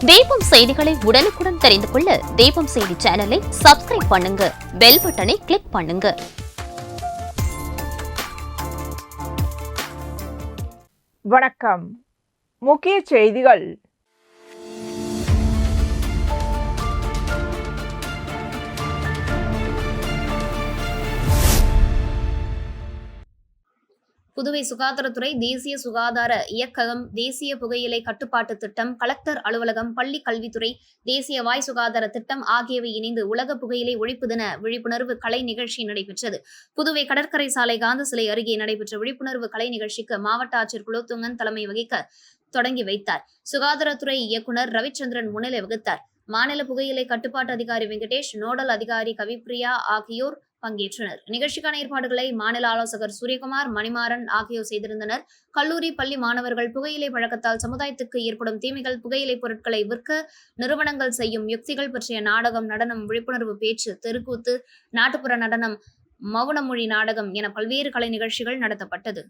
தீபம் செய்திகளை உடனுக்குடன் தெரிந்து கொள்ள தீபம் செய்தி சேனலை சப்ஸ்கிரைப் பண்ணுங்க, பெல் பட்டனை கிளிக் பண்ணுங்க. வணக்கம். முக்கிய செய்திகள். புதுவை சுகாதாரத்துறை, தேசிய சுகாதார இயக்ககம், தேசிய புகையிலை கட்டுப்பாட்டு திட்டம், கலெக்டர் அலுவலகம், பள்ளி கல்வித்துறை, தேசிய வாய் சுகாதார திட்டம் ஆகியவை இணைந்து உலக புகையிலை ஒழிப்பு தின விழிப்புணர்வு கலை நிகழ்ச்சி நடைபெற்றது. புதுவை கடற்கரை சாலை காந்த சிலை அருகே நடைபெற்ற விழிப்புணர்வு கலை நிகழ்ச்சிக்கு மாவட்ட ஆட்சியர் குலோத்துங்கன் தலைமை வகிக்க தொடங்கி வைத்தார். சுகாதாரத்துறை இயக்குநர் ரவிச்சந்திரன் முன்னிலை வகித்தார். மாநில புகையிலை கட்டுப்பாட்டு அதிகாரி வெங்கடேஷ், நோடல் அதிகாரி கவிப்பிரியா ஆகியோர் பங்கேற்றனர். நிகழ்ச்சிக்கான ஏற்பாடுகளை மாநில ஆலோசகர் சூரியகுமார், மணிமாறன் ஆகியோர் செய்திருந்தனர். கல்லூரி, பள்ளி மாணவர்கள் புகையிலை பழக்கத்தால் சமுதாயத்துக்கு ஏற்படும் தீமைகள், புகையிலை பொருட்களை விற்க நிறுவனங்கள் செய்யும் யுக்திகள் பற்றிய நாடகம், நடனம், விழிப்புணர்வு பேச்சு, தெருக்கூத்து, நாட்டுப்புற நடனம், மௌனமொழி நாடகம் என பல்வேறு கலை நிகழ்ச்சிகள் நடத்தப்பட்டது.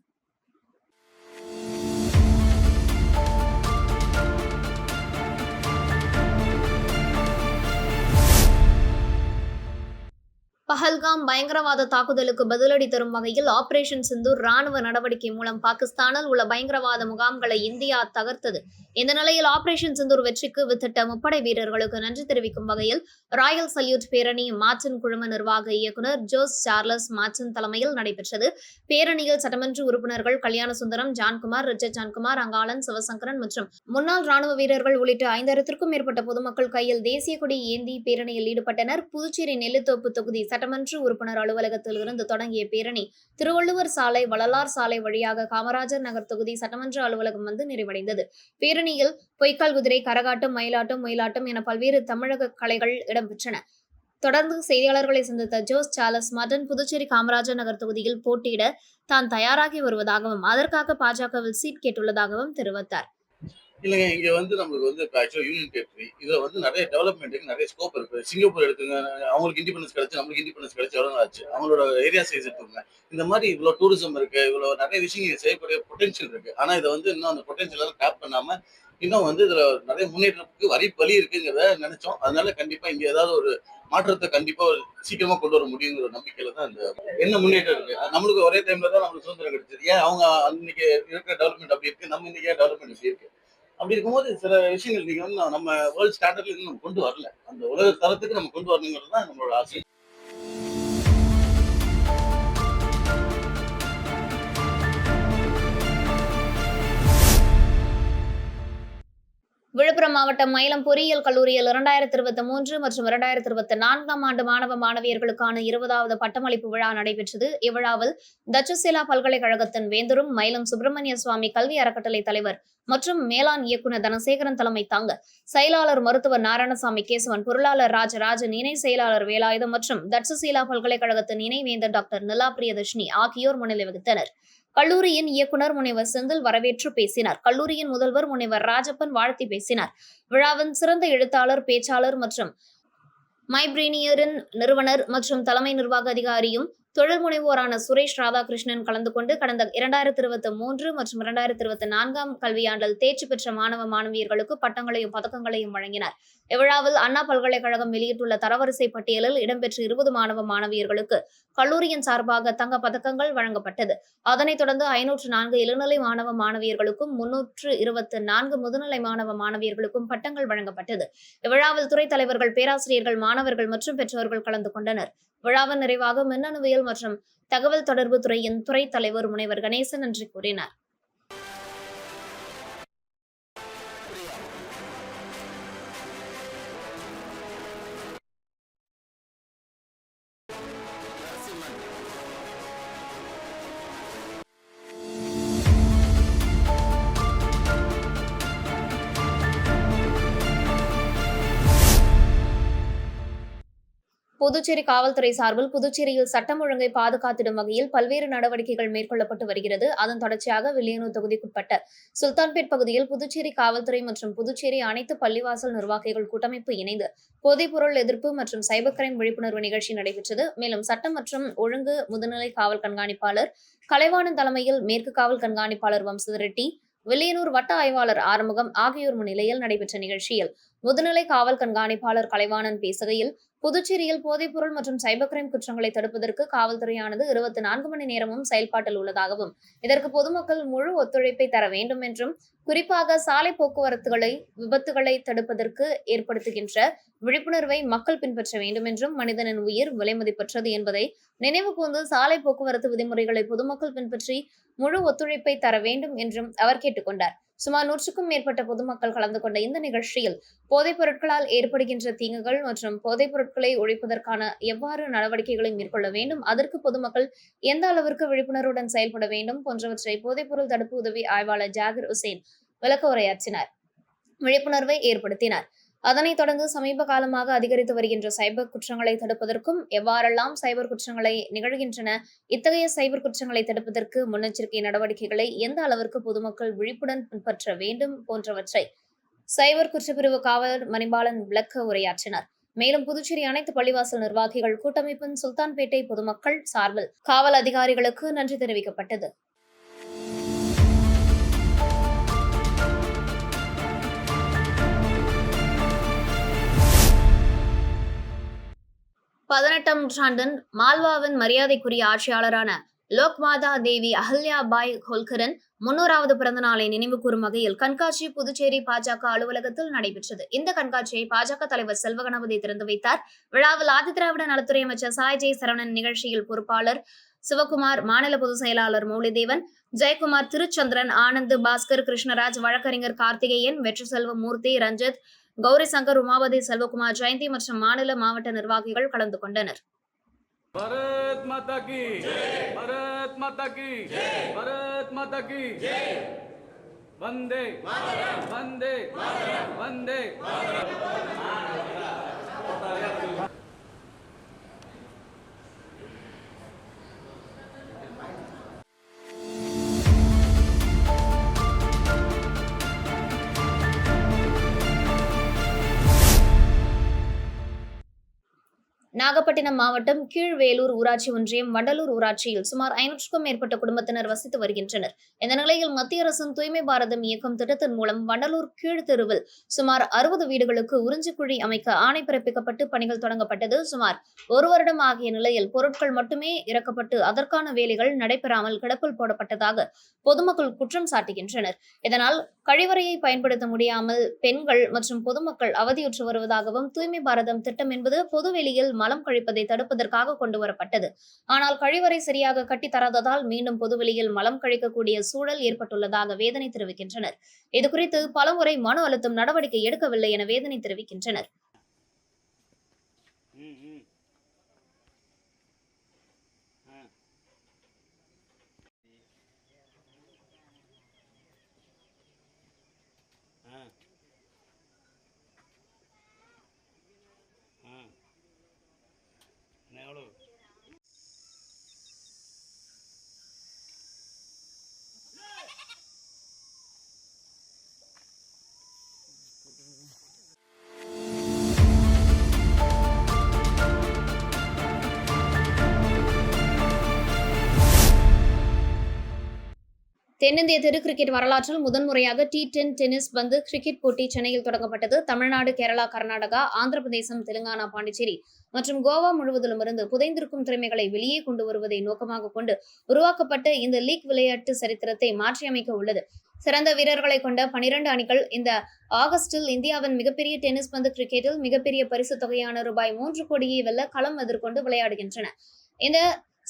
பஹல்காம் பயங்கரவாத தாக்குதலுக்கு பதிலடி தரும் வகையில் ஆபரேஷன் சிந்தூர் ராணுவ நடவடிக்கை மூலம் பாகிஸ்தானில் உள்ள பயங்கரவாத முகாம்களை இந்தியா தகர்த்தது. இந்த நிலையில் ஆபரேஷன் சிந்தூர் வெற்றிக்கு வித்திட்ட முப்படை வீரர்களுக்கு நன்றி தெரிவிக்கும் வகையில் ராயல் சல்யூட் பேரணி மார்டின் குழும நிர்வாக இயக்குநர் ஜோஸ் சார்லஸ் மார்டின் தலைமையில் நடைபெற்றது. பேரணியில் சட்டமன்ற உறுப்பினர்கள் கல்யாணசுந்தரம், ஜான்குமார், ரிச்சர்ட் ஜான்குமார், அங்காளன், சிவசங்கரன் மற்றும் முன்னாள் ராணுவ வீரர்கள் உள்ளிட்ட 5000க்கும் மேற்பட்ட பொதுமக்கள் கையில் தேசிய கொடி ஏந்தி பேரணியில் ஈடுபட்டனர். புதுச்சேரி நெல்லித்தோப்பு தொகுதி சட்டமன்ற உறுப்பினர் அலுவலகத்தில் இருந்து தொடங்கிய பேரணி திருவள்ளுவர் சாலை, வள்ளலார் சாலை வழியாக காமராஜர் நகர் தொகுதி சட்டமன்ற அலுவலகம் வந்து நிறைவடைந்தது. பேரணியில் பொய்க்கால் குதிரை, கரகாட்டம், மயிலாட்டம் என பல்வேறு தமிழக கலைகள் இடம்பெற்றன. தொடர்ந்து செய்தியாளர்களை சந்தித்த ஜோஸ் சார்லஸ் மார்டின், புதுச்சேரி காமராஜர் நகர் தொகுதியில் போட்டியிட தான் தயாராகி வருவதாகவும் அதற்காக பாஜகவில் சீட் கேட்டுள்ளதாகவும் தெரிவித்தார். இல்லைங்க, இங்க நம்மளுக்கு இப்போ ஆக்சுவலாக யூனியன் டெரிட்டரி இதில் நிறைய டெவலப்மெண்ட்டுக்கு நிறைய ஸ்கோப் இருக்கு. சிங்கப்பூர் எடுத்துங்க, அவங்களுக்கு இண்டிபெண்டன்ஸ் கிடைச்சு, நம்மளுக்கு இண்டிபெண்டன்ஸ் கிடைச்சு எவ்வளோ ஆச்சு. அவங்களோட ஏரியா சைஸ் எடுத்துக்கோங்க. இந்த மாதிரி இவ்வளோ டூரிசம் இருக்கு, இவ்வளோ நிறைய விஷயங்கள் செய்யக்கூடிய பொட்டன்ஷியல் இருக்கு. ஆனால் இதை இன்னும் அந்த பொட்டன்ஷியல் டேப் பண்ணாம இன்னும் இதுல நிறைய முன்னேற்றத்துக்கு வழி இருக்குங்கிறத நினைச்சோம். அதனால கண்டிப்பா இங்க ஏதாவது ஒரு மாற்றத்தை கண்டிப்பா சீக்கிரமா கொண்டு வர முடியுங்கிற நம்பிக்கையில தான் இந்த என்ன முன்னேற்றம் இருக்கு. நம்மளுக்கு ஒரே டைம்ல தான் நம்மளுக்கு சுதந்திரம் கிடைச்சது. ஏன் அவங்க அன்னைக்கு இருக்கிற டெவலப்மெண்ட் அப்படி இருக்கு, நம்ம இன்னைக்கு டெவலப்மெண்ட் இப்படி இருக்கு. அப்படி இருக்கும்போது சில விஷயங்கள் நீங்க நம்ம வேர்ல்ட் ஸ்டாண்டர்ட்ல இன்னும் நம்ம கொண்டு வரல. அந்த உலக தரத்துக்கு நம்ம கொண்டு வரணுங்கிறது தான் நம்மளோட ஆசை. விழுப்புரம் மாவட்டம் மயிலம் பொறியியல் கல்லூரியில் 2023 மற்றும் 2024 ஆண்டு மாணவ மாணவியர்களுக்கான 20வது பட்டமளிப்பு விழா நடைபெற்றது. இவ்விழாவில் தட்சசீலா பல்கலைக்கழகத்தின் வேந்தரும் மயிலம் சுப்பிரமணிய சுவாமி கல்வி அறக்கட்டளை தலைவர் மற்றும் மேலாண் இயக்குநர் தனசேகரன் தலைமை தாங்க, செயலாளர் மருத்துவர் நாராயணசாமி கேசவன், பொருளாளர் ராஜராஜன், இணை செயலாளர் வேலாயுதம் மற்றும் தட்சசீலா பல்கலைக்கழகத்தின் இணை வேந்தர் டாக்டர் நிலா பிரியதர்ஷினி ஆகியோர் முன்னிலை வகித்தனர். கல்லூரியின் இயக்குநர் முனைவர் செந்தில் வரவேற்று பேசினார். கல்லூரியின் முதல்வர் முனைவர் ராஜப்பன் வாழ்த்தி பேசினார். விழாவின் சிறந்த எழுத்தாளர், பேச்சாளர் மற்றும் மைப்ரீனியரின் நிறுவனர் மற்றும் தலைமை நிர்வாக அதிகாரியும் தொழில் முனைவோரான சுரேஷ் ராதாகிருஷ்ணன் கலந்து கொண்டு கடந்த 2023 மற்றும் 2024 கல்வியாண்டில் தேர்ச்சி பெற்ற மாணவ மாணவியர்களுக்கு பட்டங்களையும் பதக்கங்களையும் வழங்கினார். இவ்விழாவில் அண்ணா பல்கலைக்கழகம் வெளியிட்டுள்ள தரவரிசை பட்டியலில் இடம்பெற்ற 20 மாணவ மாணவியர்களுக்கு கல்லூரியின் சார்பாக தங்க பதக்கங்கள் வழங்கப்பட்டது. அதனைத் தொடர்ந்து 504 இளநிலை மாணவ மாணவியர்களுக்கும் 324 முதுநிலை மாணவ மாணவியர்களுக்கும் பட்டங்கள் வழங்கப்பட்டது. இவ்விழாவில் துறை தலைவர்கள், பேராசிரியர்கள், மாணவர்கள் மற்றும் பெற்றோர்கள் கலந்து கொண்டனர். விழாவின் நிறைவாக மின்னணுவியல் மற்றும் தகவல் தொடர்பு துறையின் துறை தலைவர் முனைவர் கணேசன் நன்றி கூறினார். புதுச்சேரி காவல்துறை சார்பில் புதுச்சேரியில் சட்டம் ஒழுங்கை பாதுகாத்திடும் வகையில் பல்வேறு நடவடிக்கைகள் மேற்கொள்ளப்பட்டு வருகிறது. அதன் தொடர்ச்சியாக வில்லியனூர் தொகுதிக்குட்பட்ட சுல்தான்பேட் பகுதியில் புதுச்சேரி காவல்துறை மற்றும் புதுச்சேரி அனைத்து பள்ளிவாசல் நிர்வாகிகள் கூட்டமைப்பு இணைந்து போதைப்பொருள் எதிர்ப்பு மற்றும் சைபர் கிரைம் விழிப்புணர்வு நிகழ்ச்சி நடைபெற்றது. மேலும் சட்டம் மற்றும் ஒழுங்கு முதுநிலை காவல் கண்காணிப்பாளர் கலைவாணன் தலைமையில் மேற்கு காவல் கண்காணிப்பாளர் வம்சரெட்டி, வில்லியனூர் வட்ட ஆய்வாளர் ஆறுமுகம் ஆகியோர் முன்னிலையில் நடைபெற்ற நிகழ்ச்சியில் முதுநிலை காவல் கண்காணிப்பாளர் கலைவாணன் பேசுகையில், புதுச்சேரியில் போதைப்பொருள் மற்றும் சைபர் கிரைம் குற்றங்களை தடுப்பதற்கு காவல்துறையானது 24 மணி நேரமும் செயல்பாட்டில் உள்ளதாகவும், இதற்கு பொதுமக்கள் முழு ஒத்துழைப்பை தர வேண்டும் என்றும், குறிப்பாக சாலை போக்குவரத்துகளை விபத்துகளை தடுப்பதற்கு ஏற்படுத்துகின்ற விழிப்புணர்வை மக்கள் பின்பற்ற வேண்டும் என்றும், மனிதனின் உயிர் விலைமதிப்பற்றது என்பதை நினைவு கூர்ந்து சாலை போக்குவரத்து விதிமுறைகளை பொதுமக்கள் பின்பற்றி முழு ஒத்துழைப்பை தர வேண்டும் என்றும் அவர் கேட்டுக்கொண்டார். சுமார் 100க்கும் மேற்பட்ட பொதுமக்கள் கலந்து கொண்ட இந்த நிகழ்ச்சியில் போதைப் பொருட்களால் ஏற்படுகின்ற தீங்குகள் மற்றும் போதைப் பொருட்களை ஒழிப்பதற்கான எவ்வாறு நடவடிக்கைகளை மேற்கொள்ள வேண்டும், அதற்கு பொதுமக்கள் எந்த அளவிற்கு விழிப்புணர்வுடன் செயல்பட வேண்டும் போன்றவற்றை போதைப்பொருள் தடுப்பு உதவி ஆய்வாளர் ஜாகிர் உசேன் விளக்க உரையாற்றினார், விழிப்புணர்வை ஏற்படுத்தினார். அதனைத் தொடர்ந்து சமீப காலமாக அதிகரித்து வருகின்ற சைபர் குற்றங்களை தடுப்பதற்கும், எவ்வாறெல்லாம் சைபர் குற்றங்களை நிகழ்கின்றன, இத்தகைய சைபர் குற்றங்களை தடுப்பதற்கு முன்னெச்சரிக்கை நடவடிக்கைகளை எந்த அளவிற்கு பொதுமக்கள் விழிப்புடன் பின்பற்ற வேண்டும் போன்றவற்றை சைபர் குற்றப்பிரிவு காவலர் மணிபாலன் விளக்க உரையாற்றினார். மேலும் புதுச்சேரி அனைத்து பள்ளிவாசல் நிர்வாகிகள் கூட்டமைப்பின் சுல்தான்பேட்டை பொதுமக்கள் சார்பில் காவல் அதிகாரிகளுக்கு நன்றி தெரிவிக்கப்பட்டது. பதினெட்டாம் நூற்றாண்டின் மால்வாவின் மரியாதைக்குரிய ஆட்சியாளரான லோக்மாதா தேவி அஹல்யா பாய் ஹோல்கரின் 300வது பிறந்த நாளை நினைவு கூறும் வகையில் கண்காட்சி புதுச்சேரி பாஜக அலுவலகத்தில் நடைபெற்றது. இந்த கண்காட்சியை பாஜக தலைவர் செல்வ கணபதி திறந்து வைத்தார். விழாவில் ஆதிதிராவிட நலத்துறை அமைச்சர் சாய் ஜெய் சரவணன், நிகழ்ச்சியில் பொறுப்பாளர் சிவகுமார், மாநில பொதுச் செயலாளர் மௌலிதேவன், ஜெயக்குமார், திருச்சந்திரன், ஆனந்த், பாஸ்கர், கிருஷ்ணராஜ், வழக்கறிஞர் கார்த்திகேயன், வெற்றி செல்வ மூர்த்தி, ரஞ்சித், கௌரி சங்கர், உமாபதி, செல்வகுமார், ஜெயந்தி மற்றும் மாநில மாவட்ட நிர்வாகிகள் கலந்து கொண்டனர். भारत माता की जय, भारत माता की जय, भारत माता की जय, वंदे मातरम, वंदे मातरम, वंदे मातरम। நாகப்பட்டினம் மாவட்டம் கீழ்வேலூர் ஊராட்சி ஒன்றியம் வண்டலூர் ஊராட்சியில் சுமார் 500க்கும் மேற்பட்ட குடும்பத்தினர் வசித்து வருகின்றனர். இந்த நிலையில் மத்திய அரசின் தூய்மை பாரதம் இயக்கம் திட்டத்தின் மூலம் வண்டலூர் கீழ்த்தெருவில் சுமார் 60 வீடுகளுக்கு உறிஞ்சிக்குழி அமைக்க ஆணை பிறப்பிக்கப்பட்டு பணிகள் தொடங்கப்பட்டது. சுமார் 1 வருடம் ஆகிய நிலையில் பொருட்கள் மட்டுமே இறக்கப்பட்டு அதற்கான வேலைகள் நடைபெறாமல் கிடப்பில் போடப்பட்டதாக பொதுமக்கள் குற்றம் சாட்டுகின்றனர். இதனால் கழிவறையை பயன்படுத்த முடியாமல் பெண்கள் மற்றும் பொதுமக்கள் அவதியுற்று வருவதாகவும், தூய்மை பாரதம் திட்டம் என்பது பொதுவெளியில் மலம் கழிப்பதை தடுப்பதற்காக கொண்டு வரப்பட்டது. ஆனால் கழிவறை சரியாக கட்டி தராததால் மீண்டும் பொதுவெளியில் மலம் கழிக்கக்கூடிய சூழல் ஏற்பட்டுள்ளதாக வேதனை தெரிவிக்கின்றனர். இதுகுறித்து பலமுறை மனு அழுத்தம் நடவடிக்கை எடுக்கவில்லை என வேதனை தெரிவிக்கின்றனர். தென்னிந்திய தெரு கிரிக்கெட் வரலாற்றில் முதன்முறையாக T10 டென்னிஸ் பந்து கிரிக்கெட் போட்டி சென்னையில் தொடங்கப்பட்டது. தமிழ்நாடு, கேரளா, கர்நாடகா, ஆந்திர பிரதேசம், தெலுங்கானா, பாண்டிச்சேரி மற்றும் கோவா முழுவதிலும் இருந்து புதைந்திருக்கும் திறமைகளை வெளியே கொண்டு வருவதை நோக்கமாக கொண்டு உருவாக்கப்பட்ட இந்த லீக் விளையாட்டு சரித்திரத்தை மாற்றியமைக்க உள்ளது. சிறந்த வீரர்களை கொண்ட 12 அணிகள் இந்த ஆகஸ்டில் இந்தியாவின் மிகப்பெரிய டென்னிஸ் பந்து கிரிக்கெட்டில் மிகப்பெரிய பரிசு தொகையான ரூபாய் 3 கோடியை வெல்ல களம் எதிர்கொண்டு விளையாடுகின்றன. இந்த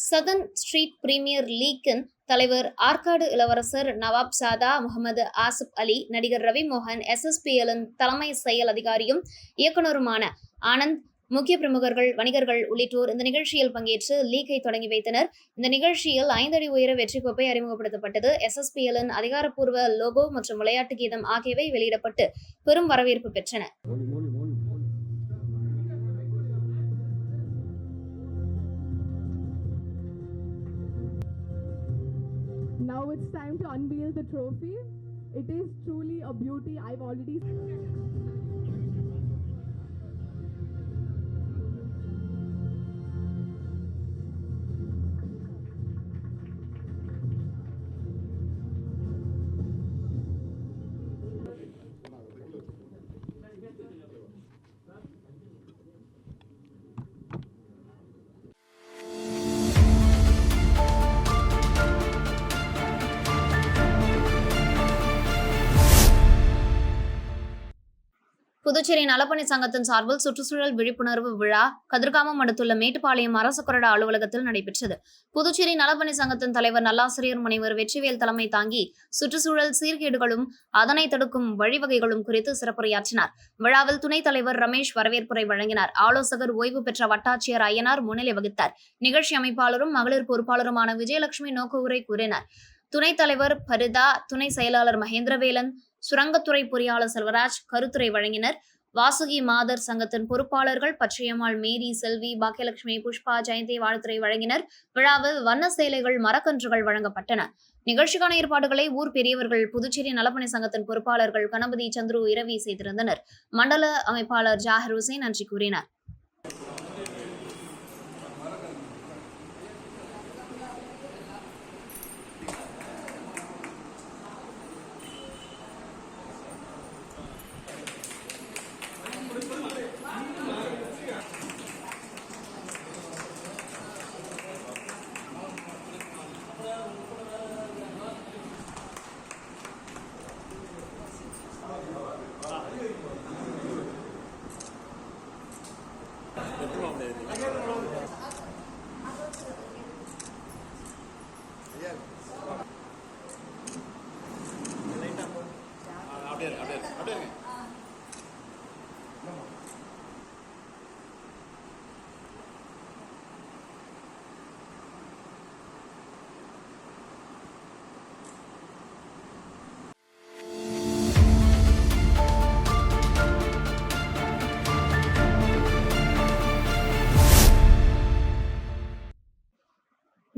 சதர்ன் ஸ்ட்ரீட் பிரீமியர் லீக்கின் தலைவர் ஆற்காடு இளவரசர் நவாப் சாதா முகமது ஆசிப் அலி, நடிகர் ரவி மோகன், SSPL தலைமை செயல் அதிகாரியும் இயக்குநருமான ஆனந்த், முக்கிய பிரமுகர்கள், வணிகர்கள் உள்ளிட்டோர் இந்த நிகழ்ச்சியில் பங்கேற்று லீக்கை தொடங்கி வைத்தனர். இந்த நிகழ்ச்சியில் 5 அடி உயர வெற்றி கோப்பை அறிமுகப்படுத்தப்பட்டது. SSPL அதிகாரப்பூர்வ லோகோ மற்றும் விளையாட்டு கீதம் ஆகியவை வெளியிடப்பட்டு பெரும் வரவேற்பு பெற்றன. Now it's time to unveil the trophy. It is truly a beauty. I've already Puducherry நலப்பணி சங்கத்தின் சார்பில் சுற்றுச்சூழல் விழிப்புணர்வு விழா கதிர்காமம் அடுத்துள்ள மேட்டுப்பாளையம் அரசு கொறடா அலுவலகத்தில் நடைபெற்றது. புதுச்சேரி நலப்பணி சங்கத்தின் தலைவர் நல்லாசிரியர் முனைவர் வெற்றிவேல் தலைமை தாங்கி சுற்றுச்சூழல் சீர்கேடுகளும் அதனை தடுக்கும் வழிவகைகளும் குறித்து சிறப்புரையாற்றினார். விழாவில் துணைத் தலைவர் ரமேஷ் வரவேற்புரை வழங்கினார். ஆலோசகர் ஓய்வு பெற்ற வட்டாட்சியர் ஐயனார் முன்னிலை வகித்தார். நிகழ்ச்சி அமைப்பாளரும் மகளிர் பொறுப்பாளருமான விஜயலட்சுமி நோக்க உரை கூறினார். துணைத் தலைவர் பரிதா, துணை செயலாளர் மகேந்திரவேலன், சுரங்கத்துறை பொறியாளர் செல்வராஜ் கருத்துரை வழங்கினர். வாசுகி மாதர் சங்கத்தின் பொறுப்பாளர்கள் பச்சையம்மாள், மேரி, செல்வி, பாக்கியலட்சுமி, புஷ்பா, ஜெயந்தி வாழ்த்துரை வழங்கினர். விழாவில் வண்ண சேலைகள், மரக்கன்றுகள் வழங்கப்பட்டன. நிகழ்ச்சிக்கான ஏற்பாடுகளை ஊர் பெரியவர்கள், புதுச்சேரி நலப்பணி சங்கத்தின் பொறுப்பாளர்கள் கணபதி, சந்துரு, இரவி செய்திருந்தனர். மண்டல அமைப்பாளர் ஜாஹிர் ஹுசேன் நன்றி கூறினார்.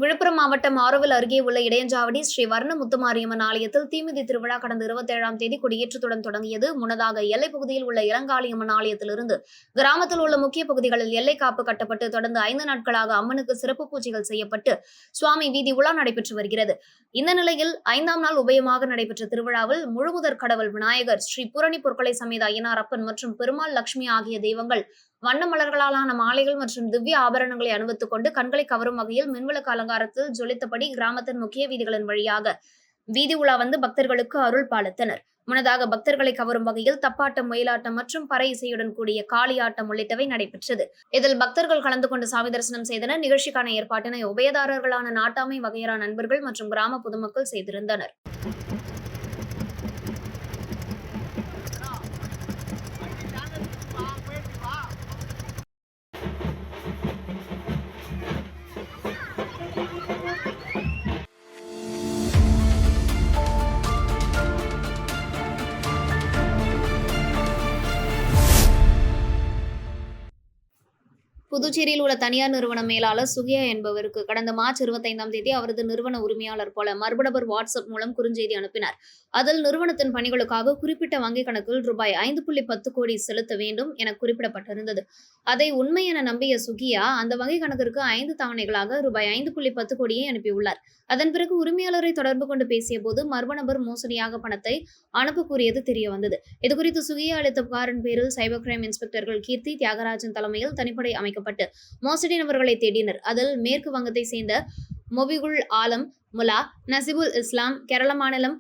விழுப்புரம் மாவட்டம் ஆரோவில் அருகே உள்ள இடையஞ்சாவடி ஸ்ரீ வர்ண முத்துமாரியம்மன் ஆலயத்தில் தீமிதி திருவிழா கடந்த 27ஆம் தேதி கொடியேற்றத்துடன் தொடங்கியது. முன்னதாக எல்லைப் பகுதியில் உள்ள இளங்காளியம்மன் ஆலயத்திலிருந்து கிராமத்தில் உள்ள முக்கிய பகுதிகளில் எல்லை காப்பு கட்டப்பட்டு தொடர்ந்து 5 நாட்களாக அம்மனுக்கு சிறப்பு பூஜைகள் செய்யப்பட்டு சுவாமி வீதி உலா நடைபெற்று வருகிறது. இந்த நிலையில் 5ஆம் நாள் உபயமாக நடைபெற்ற திருவிழாவில் முழுமுதற் கடவுள் விநாயகர், ஸ்ரீ பூரணி பொற்களை சமேத ஐயனார் அப்பன் மற்றும் பெருமாள், லட்சுமி ஆகிய தெய்வங்கள் வண்ண மலர்களாலான மாலைகள் மற்றும் திவ்ய ஆபரணங்களை அணிவித்துக் கொண்டு கண்களை கவரும் வகையில் மின்விளக்கு அலங்காரத்தில் ஜொலித்தபடி கிராமத்தின் முக்கிய வீதிகளின் வழியாக வீதி உலா வந்து பக்தர்களுக்கு அருள் பாலித்தனர். முன்னதாக பக்தர்களை கவரும் வகையில் தப்பாட்டம், மயிலாட்டம் மற்றும் பறை இசையுடன் கூடிய காளியாட்டம் உள்ளிட்டவை நடைபெற்றது. இதில் பக்தர்கள் கலந்து கொண்டு சாமி தரிசனம் செய்தனர். நிகழ்ச்சிக்கான ஏற்பாட்டினை உபயதாரர்களான நாட்டாமை வகையறா நண்பர்கள் மற்றும் கிராம பொதுமக்கள் செய்திருந்தனர். புதுச்சேரியில் உள்ள தனியார் நிறுவன மேலாளர் சுகியா என்பவருக்கு கடந்த மார்ச் 25ஆம் தேதி அவரது நிறுவன உரிமையாளர் போல மறுபடியும் வாட்ஸ்அப் மூலம் குறுஞ்செய்தி அனுப்பினார். அதில் நிறுவனத்தின் பணிகளுக்காக குறிப்பிட்ட வங்கிக் கணக்கில் ரூபாய் 5.10 கோடி செலுத்த வேண்டும் என குறிப்பிடப்பட்டிருந்தது. அதை உண்மை என நம்பிய சுகியா அந்த வங்கிக் கணக்கிற்கு 5 தவணைகளாக ரூபாய் 5.10 கோடியை அனுப்பியுள்ளார். அதன் பிறகு உரிமையாளரை தொடர்பு கொண்டு பேசிய போது மர்ம நபர் மோசடியாக பணத்தை அனுப்ப கூறியது தெரிய வந்தது. இதுகுறித்து சுகியா அளித்த புகாரின் பேரில் சைபர் கிரைம் இன்ஸ்பெக்டர்கள் கீர்த்தி தியாகராஜன் தலைமையில் தனிப்படை அமைக்கப்பட்டு மோசடி நபர்களை தேடினர். அதில் மேற்கு வங்கத்தை சேர்ந்த மொபிகுல் ஆலம் முலா, நசிபுல் இஸ்லாம், கேரள மாநிலம்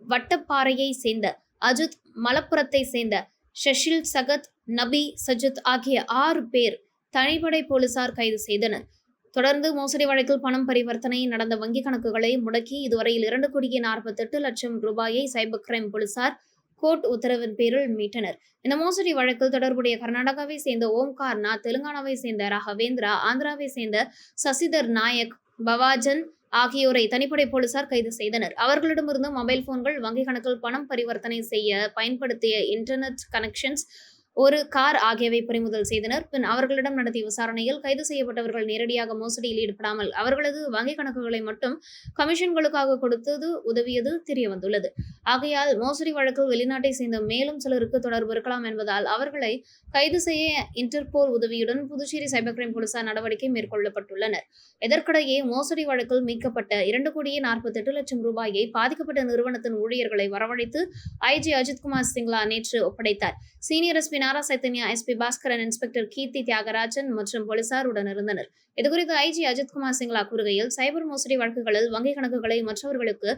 வட்டப்பாறையை சேர்ந்த அஜித், மலப்புரத்தை சேர்ந்த ஷஷில் சகத், நபி சஜித் ஆகிய 6 பேர் தனிப்படை போலீசார் கைது செய்தனர். தொடர்ந்து மோசடி வழக்கில் பணம் பரிவர்த்தனை நடந்த வங்கி கணக்குகளை முடக்கி இதுவரையில் 2,48 லட்சம் ரூபாயை சைபர் கிரைம் போலீசார் கோர்ட் உத்தரவின் பேரில் மீட்டனர். இந்த மோசடி வழக்கில் தொடர்புடைய கர்நாடகாவை சேர்ந்த ஓம்கார் நாத், தெலுங்கானாவை சேர்ந்த ராகவேந்திரா, ஆந்திராவை சேர்ந்த சசிதர் நாயக், பவாஜன் ஆகியோரை தனிப்படை போலீசார் கைது செய்தனர். அவர்களிடமிருந்து மொபைல் போன்கள், வங்கி கணக்கில் பணம் பரிவர்த்தனை செய்ய பயன்படுத்திய இன்டர்நெட் கனெக்ஷன்ஸ், ஒரு கார் ஆகியவை பறிமுதல் செய்தனர். பின் அவர்களிடம் நடத்திய விசாரணையில் கைது செய்யப்பட்டவர்கள் நேரடியாக மோசடியில் ஈடுபடாமல் அவர்களது வங்கி கணக்குகளை மட்டும் கமிஷன்களுக்காக கொடுத்தது உதவியது தெரிய வந்துள்ளது. ஆகையால் மோசடி வழக்கில் வெளிநாட்டை சேர்ந்த மேலும் சிலருக்கு தொடர்பு இருக்கலாம் என்பதால் அவர்களை கைது செய்ய இன்டர்போல் உதவியுடன் புதுச்சேரி சைபர் கிரைம் போலீசார் நடவடிக்கை மேற்கொள்ளப்பட்டுள்ளனர். இதற்கிடையே மோசடி வழக்கில் மீட்கப்பட்ட 2,48 லட்சம் ரூபாயை பாதிக்கப்பட்ட நிறுவனத்தின் ஊழியர்களை வரவழைத்து ஐஜி அஜித்குமார் சிங்லா நேற்று ஒப்படைத்தார். சீனியர் எஸ்பி நாரா சைத்தன்யா, எஸ்பி பாஸ்கரன், இன்ஸ்பெக்டர் கீர்த்தி தியாகராஜன் மற்றும் போலீசார் உடனிருந்தனர். இதுகுறித்து ஐஜி அஜித்குமார் சிங்லா கூறுகையில், சைபர் மோசடி வழக்குகளில் வங்கிக் கணக்குகளை மற்றவர்களுக்கு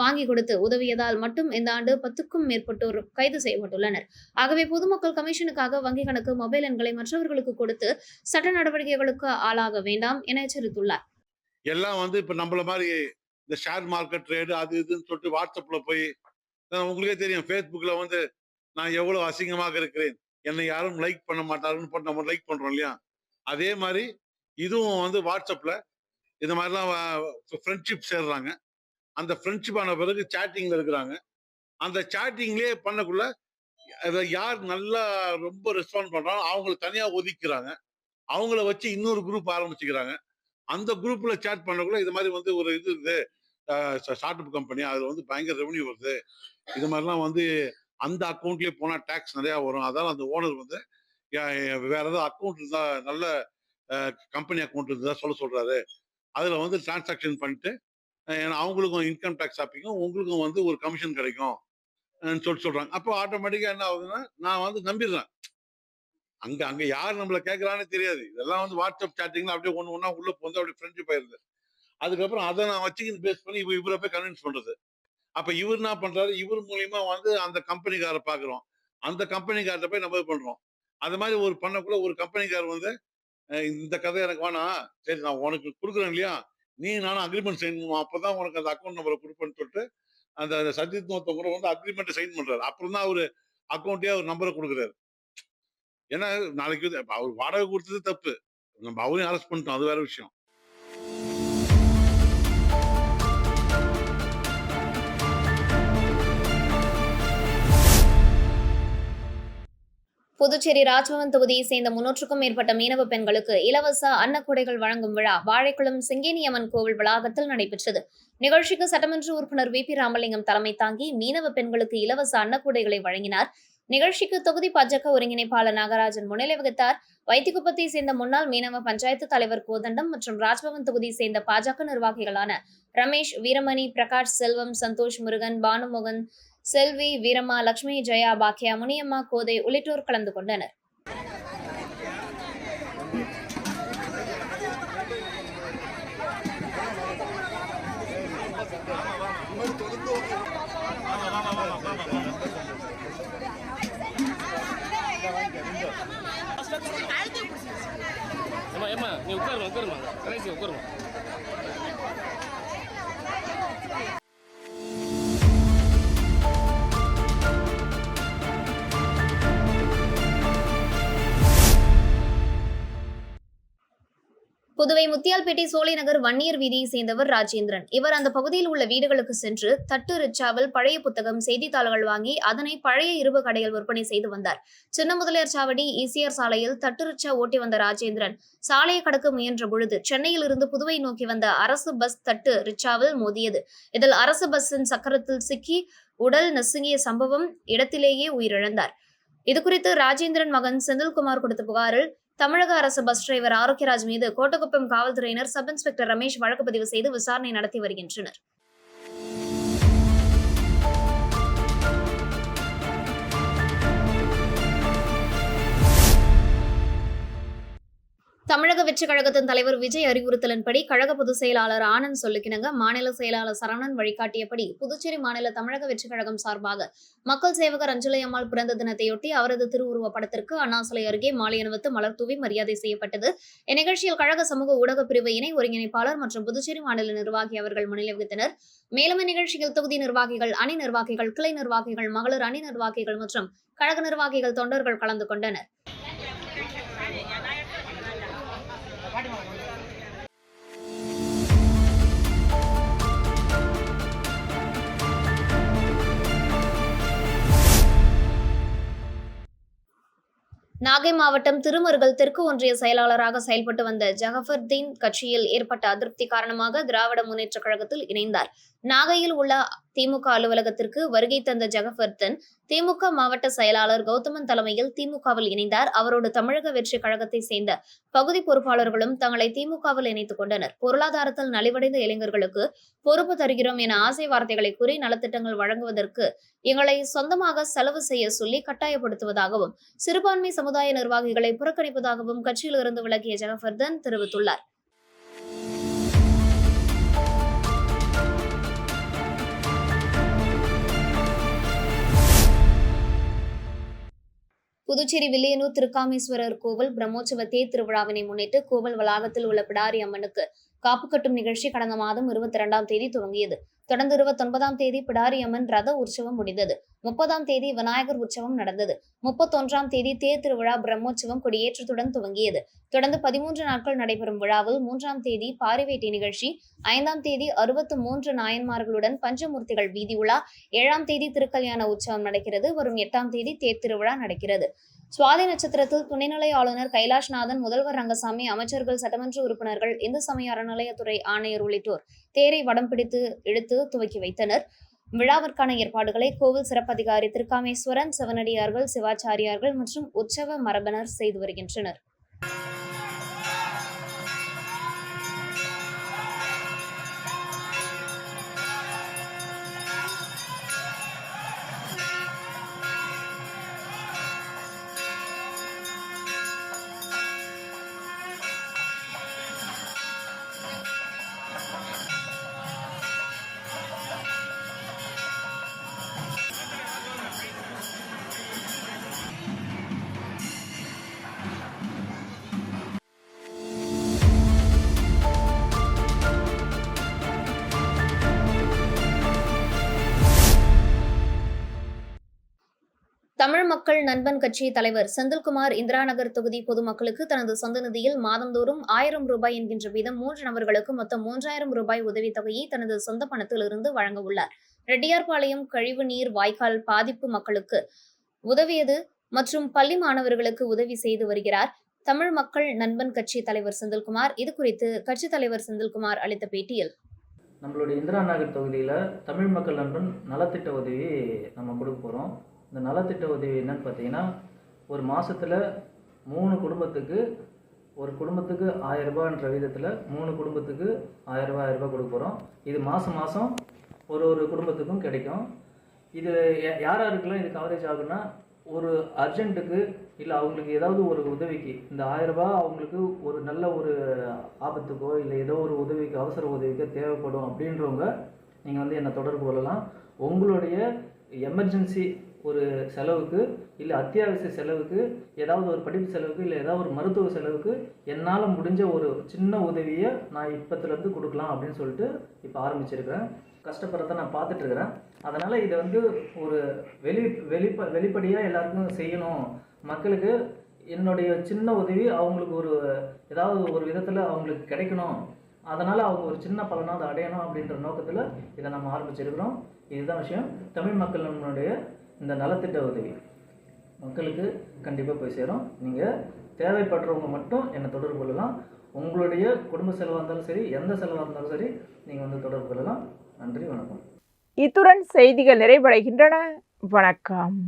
வாங்கி கொடுத்து உதவியதால் மட்டும் இந்த ஆண்டு 10க்கும் மேற்பட்டோர் கைது செய்யப்பட்டுள்ளனர். ஆகவே பொதுமக்கள் கமிஷனுக்காக வங்கிக் கணக்கு, மொபைல் எண்களை மற்றவர்களுக்கு கொடுத்து சட்ட நடவடிக்கைகளுக்கு ஆளாக வேண்டாம் என எச்சரித்துள்ளார். எல்லாம் இப்ப நம்மள மாதிரி இந்த ஷேர் மார்க்கெட் ட்ரேடு அது இதுன்னு சொல்லிட்டு வாட்ஸ்அப்ல போய் உங்களுக்கே தெரியும், ஃபேஸ்புக்ல நான் எவ்வளவு அசிங்கமாக இருக்கிறேன், என்னை யாரும் லைக் பண்ண மாட்டாருன்னு போட்டு நம்ம லைக் பண்றோம் இல்லையா? அதே மாதிரி இதுவும் வாட்ஸ்அப்ல இந்த மாதிரிலாம் ஃப்ரெண்ட்ஷிப் சேர்றாங்க. அந்த ஃப்ரெண்ட்ஷிப் ஆன பிறகு சேட்டிங்ல இருக்கிறாங்க. அந்த சேட்டிங்லேயே பண்ணக்குள்ள யார் நல்லா ரொம்ப ரெஸ்பாண்ட் பண்றாங்க அவங்களை தனியா ஒதுக்கிறாங்க. அவங்கள வச்சு இன்னொரு குரூப் ஆரம்பிச்சுக்கிறாங்க. அந்த குரூப்ல சேட் பண்ணக்குள்ள இது மாதிரி ஒரு இது இருக்குது, ஸ்டார்ட் அப் கம்பெனி, அதுல பயங்கர ரெவன்யூ வருது, இது மாதிரிலாம் அந்த அக்கௌண்ட்லயே போனா டாக்ஸ் நிறைய வரும், அதால அந்த ஓனர் வேற ஏதாவது அக்கௌண்ட் இருந்தா, நல்ல கம்பெனி அக்கௌண்ட் இருந்தா சொல்றாரு, அதுல டிரான்சாக்ஷன் பண்ணிட்டு அவங்களுக்கும் இன்கம் டாக்ஸ் ஆப்பிக்கும் உங்களுக்கும் ஒரு கமிஷன் கிடைக்கும் சொல்றாங்க. அப்போ ஆட்டோமேட்டிக்கா என்ன ஆகுதுன்னா, நான் நம்பிடுறேன். அங்க யார் நம்மள கேட்கறான்னு தெரியாது. இதெல்லாம் வாட்ஸ்அப் சேட்டிங்ல அப்படியே ஒண்ணா உள்ள போந்து அப்படியே ஃப்ரெண்ட்ஷிப் ஆயிருது. அதுக்கப்புறம் அதை நான் வச்சுக்கிட்டு பேஸ் பண்ணி இவரை போய் கன்வின்ஸ் பண்றது. அப்ப இவர் என்ன பண்றாரு, இவர் மூலியமா அந்த கம்பெனிக்கார பாக்குறோம், அந்த கம்பெனிக்காரத்தை போய் நம்ம பண்றோம். அது மாதிரி ஒரு பண்ணக்குள்ள ஒரு கம்பெனிக்காரர் இந்த கதை எனக்கு வேணாம், சரி நான் உனக்கு கொடுக்குறேன் இல்லையா, நீ நானும் அக்ரிமெண்ட் சைன் பண்ணுவோம், அப்பதான் உனக்கு அந்த அக்கௌண்ட் நம்பரை கொடுப்பேன்னு சொல்லிட்டு அந்த சஜித் கூட அக்ரிமெண்ட் சைன் பண்றாரு. அப்புறம் தான் அவரு அக்கௌண்ட்டே அவர் நம்பரை கொடுக்குறாரு. ஏன்னா நாளைக்கு அவர் வாடகை கொடுத்தது தப்பு, நம்ம அவரையும் அரெஸ்ட் பண்ணிட்டோம், அது வேற விஷயம். புதுச்சேரி ராஜ்பவன் தொகுதியை சேர்ந்த 300க்கும் மேற்பட்ட மீனவ பெண்களுக்கு இலவச அன்னக்கூடைகள் வழங்கும் விழா வாழைக்குளம் சிங்கேனியம்மன் கோவில் வளாகத்தில் நடைபெற்றது. நிகழ்ச்சிக்கு சட்டமன்ற உறுப்பினர் VP ராமலிங்கம் தலைமை தாங்கி மீனவ பெண்களுக்கு இலவச அன்னக்கூடைகளை வழங்கினார். நிகழ்ச்சிக்கு தொகுதி பாஜக ஒருங்கிணைப்பாளர் நாகராஜன் முன்னிலை வகித்தார். வைத்திக்குப்பத்தை சேர்ந்த முன்னாள் மீனவ பஞ்சாயத்து தலைவர் கோதண்டம் மற்றும் ராஜ்பவன் தொகுதியை சேர்ந்த பாஜக நிர்வாகிகளான ரமேஷ், வீரமணி, பிரகாஷ், செல்வம், சந்தோஷ், முருகன், பானுமோகன், செல்வி, வீரம்மா, லட்சுமி, ஜெயா, பாக்கியா, முனியம்மா, கோதை உள்ளிட்டோர் கலந்து கொண்டனர். நீ உட்காருமா கடைசி உட்காருமா. புதுவை முத்தியால்பேட்டை சோலைநகர் வன்னியர் வீதியை சேர்ந்தவர் ராஜேந்திரன். இவர் அந்த பகுதியில் உள்ள வீடுகளுக்கு சென்று தட்டு ரிச்சாவில் பழைய புத்தகம், செய்தித்தாள்கள் வாங்கி அதனை பழைய இரும்பு கடையில் விற்பனை செய்து வந்தார். சின்ன முதலியார் சாவடி ECR சாலையில் தட்டு ரிச்சா ஓட்டி வந்த ராஜேந்திரன் சாலையை கடக்க முயன்ற பொழுது சென்னையில் இருந்து புதுவை நோக்கி வந்த அரசு பஸ் தட்டு ரிச்சாவில் மோதியது. இதில் அரசு பஸ்ஸின் சக்கரத்தில் சிக்கி உடல் நசுங்கிய சம்பவம், இடத்திலேயே உயிரிழந்தார். இதுகுறித்து ராஜேந்திரன் மகன் செந்தில்குமார் கொடுத்த புகாரில் தமிழக அரசு பஸ் டிரைவர் ஆரோக்கியராஜ் மீது கோட்டக்குப்பம் காவல்துறையினர் சப் இன்ஸ்பெக்டர் ரமேஷ் வழக்கு பதிவு செய்து விசாரணை நடத்தி வருகின்றனர். தமிழக வெற்றி கழகத்தின் தலைவர் விஜய் அறிவுறுத்தலின்படி கழக பொதுச் செயலாளர் ஆனந்த் சொல்லுக்கிணங்க மாநில செயலாளர் சரவணன் வழிகாட்டியபடி புதுச்சேரி மாநில தமிழக வெற்றி கழகம் சார்பாக மக்கள் சேவகர் அஞ்சலி அம்மாள் பிறந்த தினத்தையொட்டி அவரது திருவுருவ படத்திற்கு அண்ணா சிலை அருகே மாலை அணிவித்து மலர் தூவி மரியாதை செய்யப்பட்டது. இந்நிகழ்ச்சியில் கழக சமூக ஊடக பிரிவு இணை ஒருங்கிணைப்பாளர் மற்றும் புதுச்சேரி மாநில நிர்வாகி அவர்கள் முன்னிலை வகித்தனர். மேலும் இந்நிகழ்ச்சியில் தொகுதி நிர்வாகிகள், அணி நிர்வாகிகள், கிளை நிர்வாகிகள், மகளிர் அணி நிர்வாகிகள் மற்றும் கழக நிர்வாகிகள், தொண்டர்கள் கலந்து கொண்டனர். நாகை மாவட்டம் திருமருகல் தெற்கு ஒன்றிய செயலாளராக செயல்பட்டு வந்த ஜகபர்தீன் கட்சியில் ஏற்பட்ட அதிருப்தி காரணமாக திராவிட முன்னேற்ற கழகத்தில் இணைந்தார். நாகையில் உள்ள திமுக அலுவலகத்திற்கு வருகை தந்த ஜெகபர்தன் திமுக மாவட்ட செயலாளர் கௌதமன் தலைமையில் திமுகவில் இணைந்தார். அவரோடு தமிழக வெற்றி கழகத்தை சேர்ந்த பகுதி பொறுப்பாளர்களும் தங்களை திமுகவில் இணைத்துக் கொண்டனர். பொருளாதாரத்தில் நலிவடைந்த இளைஞர்களுக்கு பொறுப்பு தருகிறோம் என ஆசை வார்த்தைகளை கூறி நலத்திட்டங்கள் வழங்குவதற்கு எங்களை சொந்தமாக செலவு செய்ய சொல்லி கட்டாயப்படுத்துவதாகவும் சிறுபான்மை சமுதாய நிர்வாகிகளை புறக்கணிப்பதாகவும் கட்சியில் இருந்து விலகிய ஜெகபர்தன் தெரிவித்துள்ளார். புதுச்சேரி வில்லியனூர் திருக்காமேஸ்வரர் கோவில் பிரம்மோற்சவ தேர் திருவிழாவினை முன்னிட்டு கோவில் வளாகத்தில் உள்ள பிடாரி அம்மனுக்கு காப்பு கட்டும் நிகழ்ச்சி கடந்த மாதம் 22ஆம் தேதி துவங்கியது. தொடர்ந்து 29ஆம் தேதி பிடாரி அம்மன் ரத உற்சவம் முடிந்தது. 30ஆம் தேதி விநாயகர் உற்சவம் நடந்தது. 31ஆம் தேதி தேர் திருவிழா பிரம்மோற்சவம் கொடியேற்றத்துடன் துவங்கியது. தொடர்ந்து 13 நாட்கள் நடைபெறும் விழாவில் 3ஆம் தேதி பாரிவேட்டை நிகழ்ச்சி, 5ஆம் தேதி 63 நாயன்மார்களுடன் பஞ்சமூர்த்திகள் வீதி உலா, 7ஆம் தேதி திருக்கல்யாண உற்சவம் நடக்கிறது. வரும் 8ஆம் தேதி தேர் திருவிழா நடக்கிறது. சுவாதி நட்சத்திரத்தில் துணைநிலை ஆளுநர் கைலாஷ்நாதன், முதல்வர் ரங்கசாமி, அமைச்சர்கள், சட்டமன்ற உறுப்பினர்கள், இந்து சமய அறநிலையத்துறை ஆணையர் உள்ளிட்டோர் தேரை வடம் பிடித்து இழுத்து துவக்கி வைத்தனர். விழாவிற்கான ஏற்பாடுகளை கோவில் சிறப்பதிகாரி திருக்காமேஸ்வரன், சிவனடியார்கள், சிவாச்சாரியார்கள் மற்றும் உற்சவ மரபினர் செய்து வருகின்றனர். தமிழ் மக்கள் நண்பன் கட்சி தலைவர் செந்தில்குமார் இந்திரா நகர் தொகுதி பொதுமக்களுக்கு தனது சொந்த நிதியில் மாதந்தோறும் 1000 ரூபாய் என்கின்ற வீதம் 3 நபர்களுக்கு மொத்தம் 3000 ரூபாய் உதவித்தொகையை தனது சொந்த பணத்திலிருந்து வழங்க உள்ளார். ரெட்டியார்பாளையம் கழிவு நீர் வாய்க்கால் பாதிப்பு மக்களுக்கு உதவியது மற்றும் பள்ளி மாணவர்களுக்கு உதவி செய்து வருகிறார் தமிழ் மக்கள் நண்பன் கட்சி தலைவர் செந்தில்குமார். இது குறித்து கட்சி தலைவர் செந்தில்குமார் அளித்த பேட்டியில், நம்மளுடைய இந்திரா நகர் தொகுதியில் தமிழ் மக்கள் நண்பன் நலத்திட்ட உதவி நம்ம கொடுக்க போகிறோம். இந்த நலத்திட்ட உதவி என்னன்னு பார்த்தீங்கன்னா, ஒரு மாதத்தில் 3 குடும்பத்துக்கு, ஒரு குடும்பத்துக்கு 1000 ரூபான்ற விதத்தில் 3 குடும்பத்துக்கு 1000 ரூபாய் கொடுக்க போகிறோம். இது மாதம் ஒரு குடும்பத்துக்கும் கிடைக்கும். இது யாருக்கெல்லாம் இது கவரேஜ் ஆகுன்னா, ஒரு அர்ஜென்ட்டுக்கு இல்லை அவங்களுக்கு ஏதாவது ஒரு உதவிக்கு இந்த 1000 ரூபாய் அவங்களுக்கு ஒரு நல்ல ஒரு ஆபத்துக்கோ இல்லை ஏதோ ஒரு உதவிக்கு, அவசர உதவிக்கோ தேவைப்படும் அப்படின்றவங்க நீங்கள் வந்து என்னை தொடர்பு கொள்ளலாம். உங்களுடைய எமர்ஜென்சி ஒரு செலவுக்கு இல்லை அத்தியாவசிய செலவுக்கு, ஏதாவது ஒரு படிப்பு செலவுக்கு இல்லை ஏதாவது ஒரு மருத்துவ செலவுக்கு என்னால் முடிஞ்ச ஒரு சின்ன உதவியை நான் இப்போத்துலேருந்து கொடுக்கலாம் அப்படின்னு சொல்லிட்டு இப்போ ஆரம்பிச்சிருக்கிறேன். கஷ்டப்படுறத நான் பார்த்துட்ருக்கிறேன். அதனால் இதை வந்து ஒரு வெளிப்படையாக எல்லாருக்கும் செய்யணும். மக்களுக்கு என்னுடைய சின்ன உதவி அவங்களுக்கு ஒரு ஏதாவது ஒரு விதத்தில் அவங்களுக்கு கிடைக்கணும். அதனால் அவங்க ஒரு சின்ன பலனாக அடையணும் அப்படின்ற நோக்கத்தில் இதை நம்ம ஆரம்பிச்சிருக்கிறோம். இதுதான் விஷயம். தமிழ் மக்கள் நம்மளுடைய இந்த நலத்திட்ட உதவி மக்களுக்கு கண்டிப்பாக போய் சேரும். நீங்கள் தேவைப்படுறவங்க மட்டும் என்னை தொடர்பு கொள்ளலாம். உங்களுடைய குடும்ப செலவாக இருந்தாலும் சரி, எந்த செலவாக இருந்தாலும் சரி, நீங்கள் வந்து தொடர்பு கொள்ளலாம். நன்றி, வணக்கம். இத்துடன் செய்திகள் நிறைவடைகின்றன. வணக்கம்.